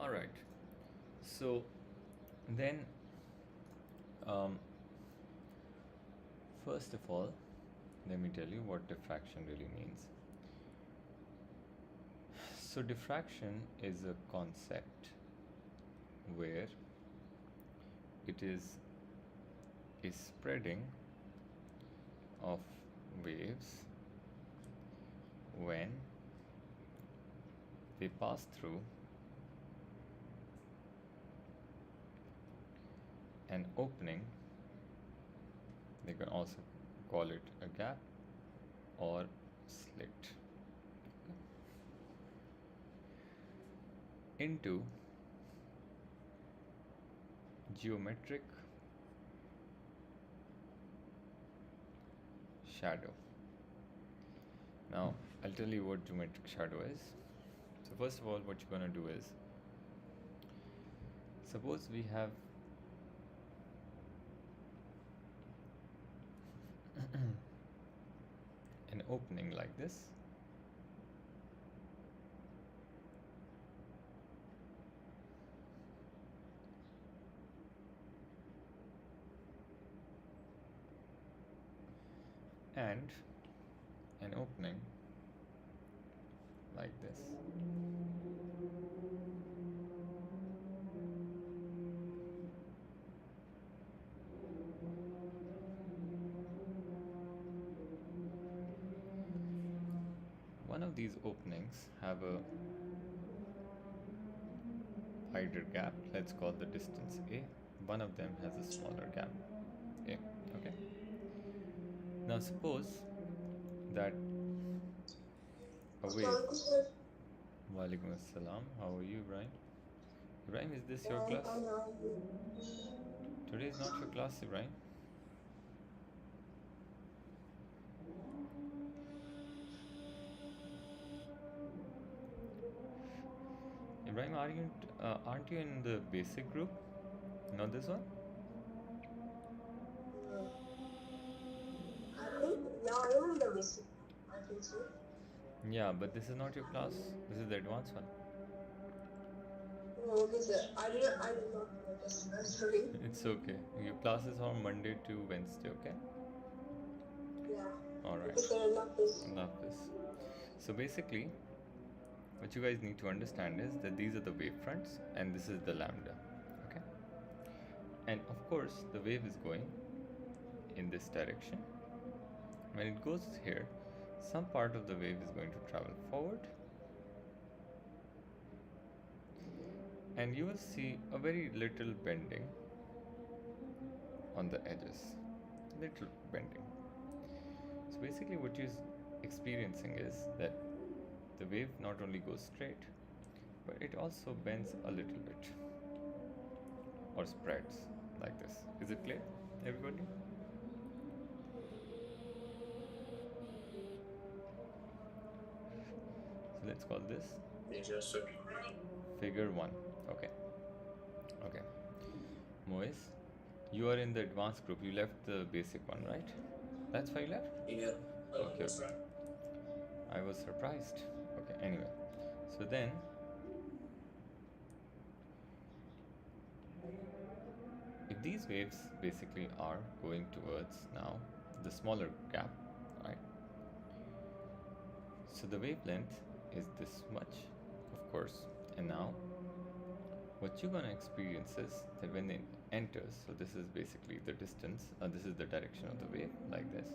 All right. So then, um, first of all, let me tell you what diffraction really means. So diffraction is a concept where it is a spreading of waves when they pass through an opening. They can also call it a gap or slit into geometric shadow. Now I'll tell you what geometric shadow is. So first of all, what you're going to do is, suppose we have an opening like this, and an opening like this. One of these openings have a wider gap, let's call the distance A. One of them has a smaller gap, A. Okay. Now suppose that a wave. Walaikum assalam. How are you, Ibrahim? Ibrahim, is this your class? Today is not your class, Ibrahim. Ibrahim, aren't you in the basic group? Not this one? I am in the basic. I think so. Yeah, but this is not your class. This is the advanced one. Oh, okay, sir. I did not notice. I'm sorry. It's okay. Your class is on Monday to Wednesday, okay? Yeah. Alright. Okay, sir. I love this. Love this. So basically, what you guys need to understand is that these are the wave fronts and this is the lambda, okay? And of course, the wave is going in this direction. When it goes here, some part of the wave is going to travel forward, and you will see a very little bending on the edges. Little bending. So basically what you're experiencing is that the wave not only goes straight, but it also bends a little bit or spreads like this. Is it clear, everybody? So let's call this figure 1. Okay. Okay. Mois, you are in the advanced group. You left the basic one, right? That's why you left? Yeah. Okay. I was surprised. Okay, anyway. So then, if these waves basically are going towards now the smaller gap, right? So the wavelength is this much, of course. And now, what you're going to experience is that when it enters, so this is basically the distance, this is the direction of the wave, like this.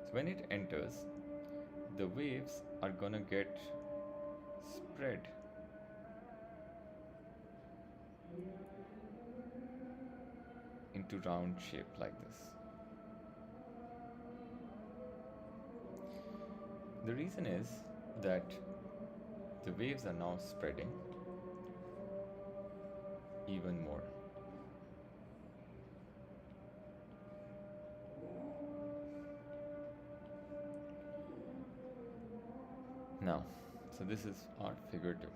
So when it enters, the waves are going to get spread into round shape like this. The reason is that the waves are now spreading even more. Now, so this is our figure 2.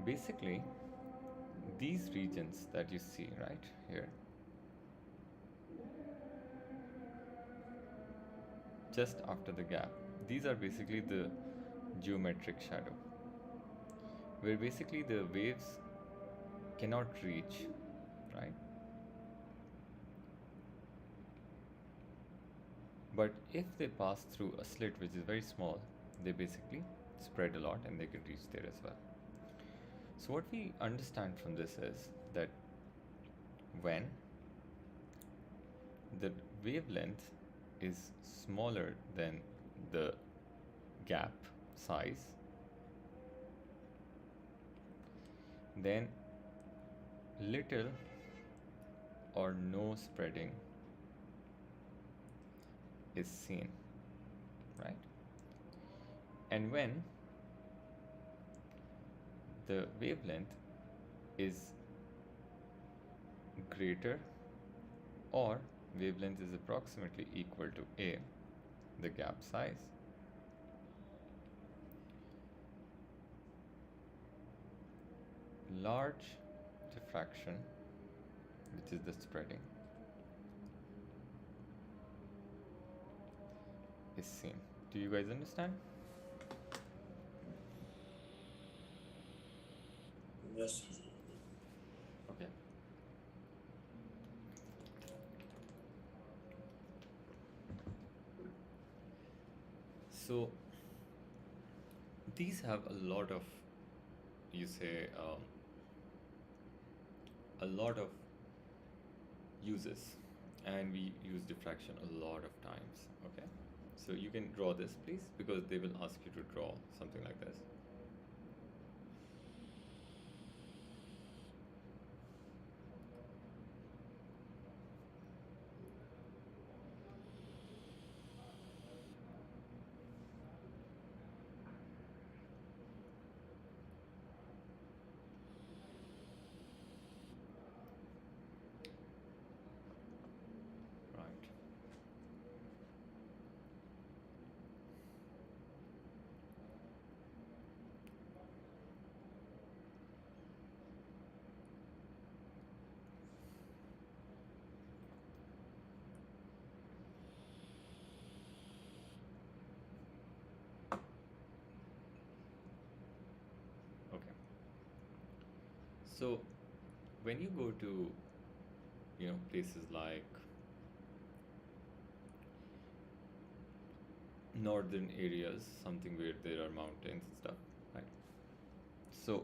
Basically, these regions that you see right here, just after the gap, these are basically the geometric shadow, where basically the waves cannot reach, right? But if they pass through a slit which is very small, they basically spread a lot and they can reach there as well. So what we understand from this is that when the wavelength is smaller than the gap size, then little or no spreading is seen, right? And when the wavelength is greater or wavelength is approximately equal to A, the gap size, large diffraction, which is the spreading, is seen. Do you guys understand? Yes. Okay. So these have a lot of, you say, a lot of uses, and we use diffraction a lot of times. Okay, so you can draw this, please, because they will ask you to draw something like this. Right. Okay. So when you go to, places like northern areas, something where there are mountains and stuff, right? So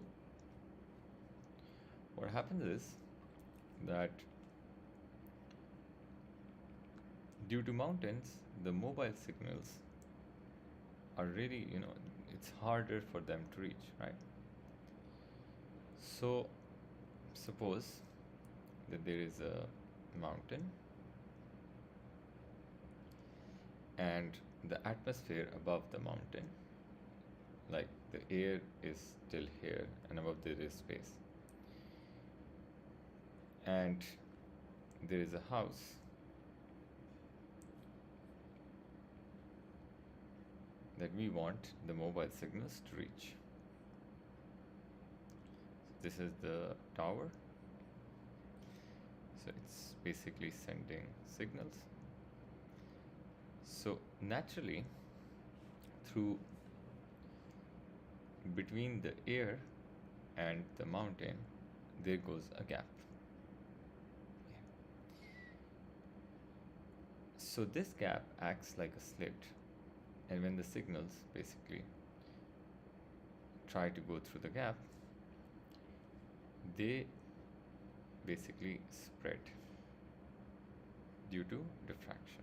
what happens is that due to mountains, the mobile signals are really, it's harder for them to reach, right? So suppose that there is a mountain and the atmosphere above the mountain, like the air is still here and above there is space, and there is a house that we want the mobile signals to reach. So this is the tower, so it's basically sending signals. So naturally, through between the air and the mountain, there goes a gap. So this gap acts like a slit, and when the signals basically try to go through the gap, they basically spread due to diffraction.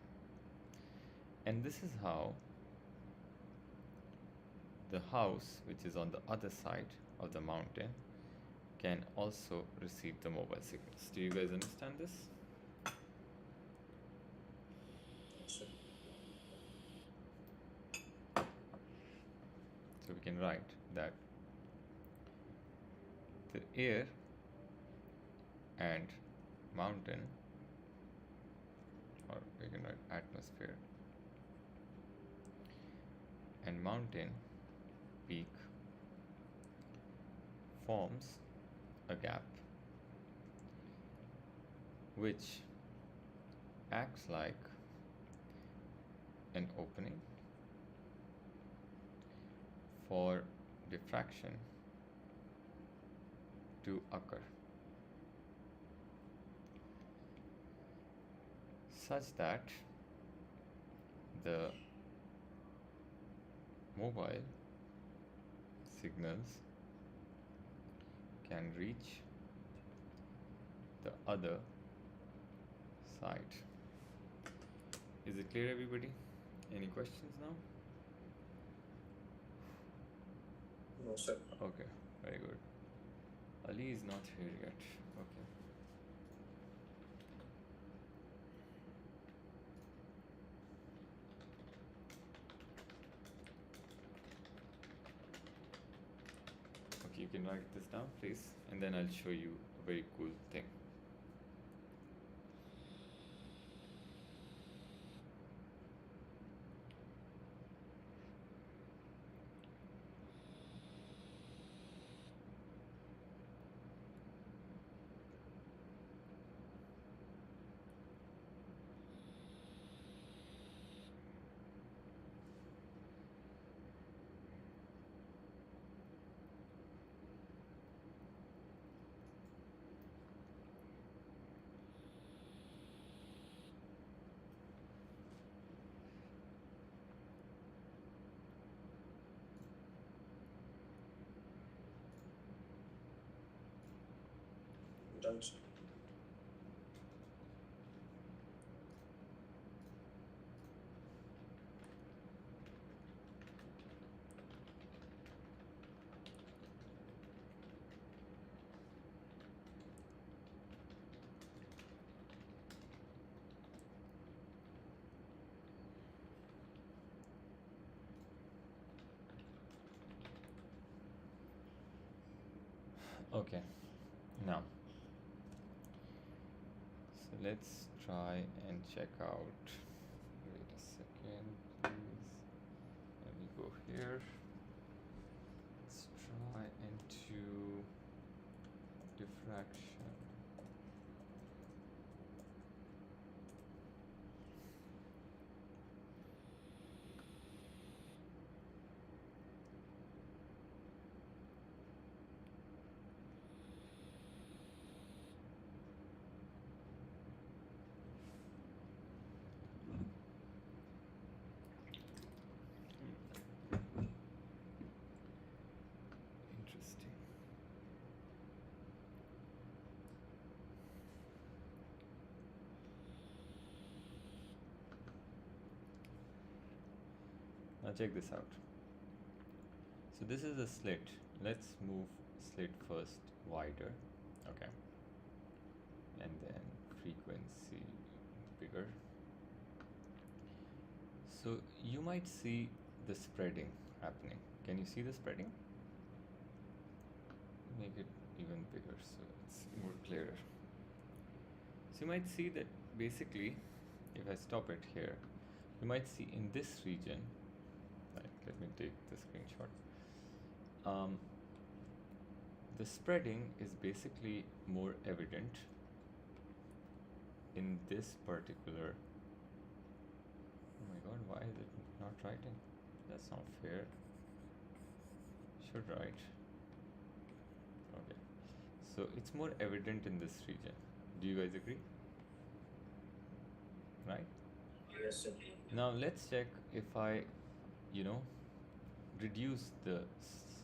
And this is how the house, which is on the other side of the mountain, can also receive the mobile signals. Do you guys understand this? Sir. So we can write that the air and mountain, or we can write atmosphere and mountain peak, forms a gap which acts like an opening for diffraction to occur such that the mobile signals can reach the other side. Is it clear, everybody? Any questions now? No, sir. Okay, very good. Ali is not here yet. Okay. Okay, you can write this down, please, and then I'll show you a very cool thing. Done, sir. Okay, now, so let's try and check out. Wait a second, please. Let me go here. Let's try and do diffraction. Interesting. Now check this out. So this is a slit. Let's move slit first wider. Okay. And then frequency bigger. So you might see the spreading happening. Can you see the spreading? Make it even bigger so it's more clearer. So you might see that basically, if I stop it here, you might see in this region, like, let me take the screenshot. The spreading is basically more evident in this particular. Oh my god, why is it not writing? That's not fair. Should write. Okay. So it's more evident in this region. Do you guys agree? Right? Yes, sir. Now let's check if I, reduce the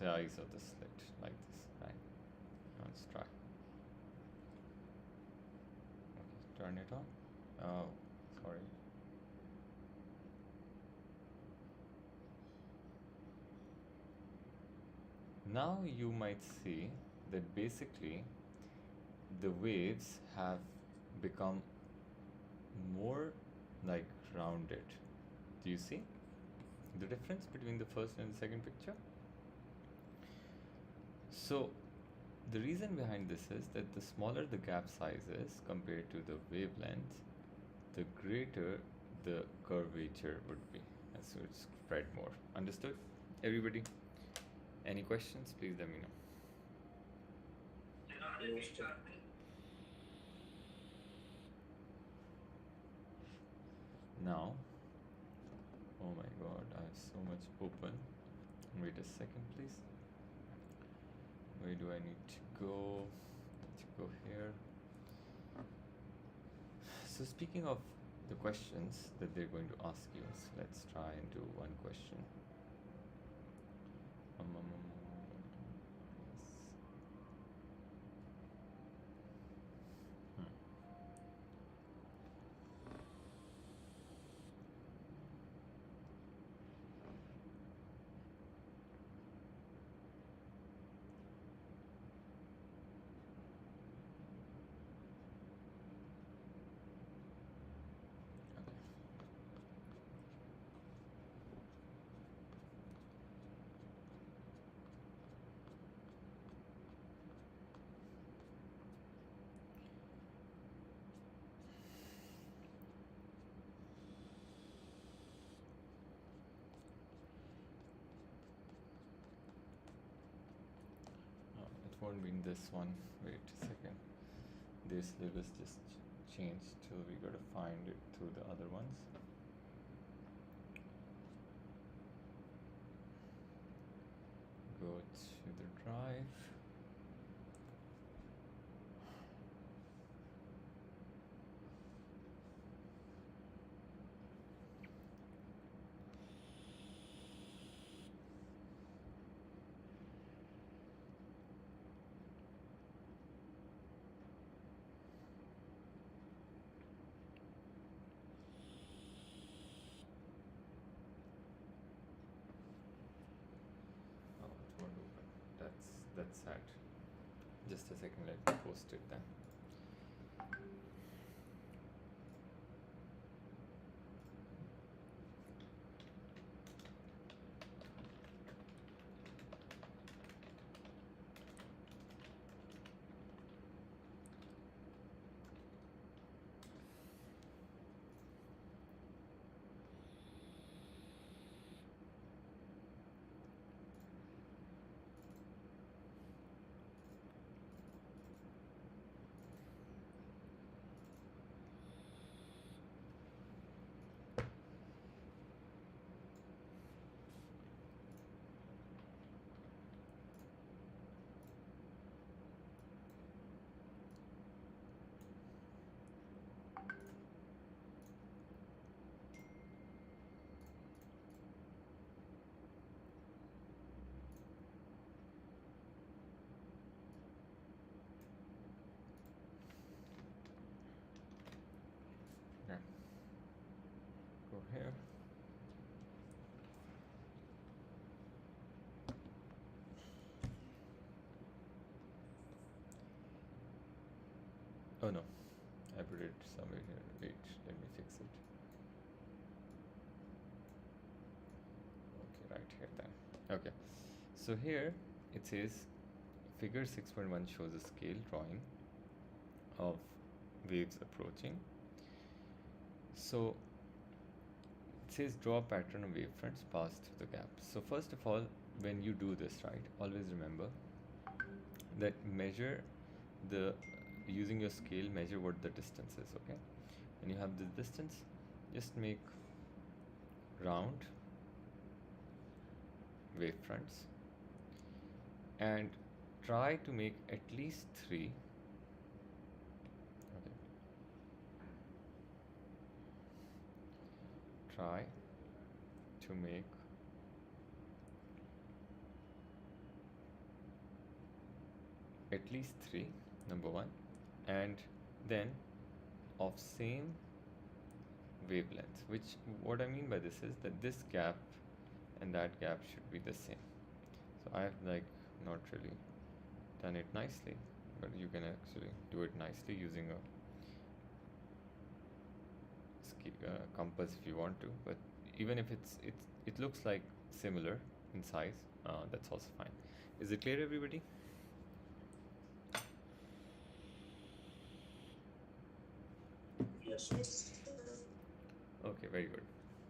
size of the slit like this, right? Let's try. Okay, turn it on. Oh, sorry. Now you might see that basically the waves have become more like rounded. Do you see the difference between the first and the second picture? So the reason behind this is that the smaller the gap size is compared to the wavelength, the greater the curvature would be, and so it's spread more. Understood, everybody? Any questions? Please let me know. No, sir. Now, oh my god, I have so much open. Wait a second, please. Where do I need to go? Let's go here. So speaking of the questions that they're going to ask you, so let's try and do one question. Yes. Hmm. Okay. It won't be in this one. Wait a second. This syllabus just changed till we gotta find it through the other ones. Go to the drive. Oh, it won't open. That's sad. Just a second, let me post it then. Okay. Go here. Oh no, I put it somewhere here. Wait, let me fix it. Okay, right here then. Okay, so here it says figure 6.1 shows a scale drawing of waves approaching. So it says draw a pattern of wavefronts passed through the gap. So first of all, when you do this, right, always remember that measure the using your scale, measure what the distance is. Okay, when you have this distance, just make round wavefronts and try to make at least 3. Okay, try to make at least 3, number 1, and then of same wavelength, which what I mean by this is that this gap and that gap should be the same. So I have like not really done it nicely, but you can actually do it nicely using a compass if you want to, but even if it looks like similar in size, that's also fine. Is it clear, everybody? Yes. Yes. Okay, very good.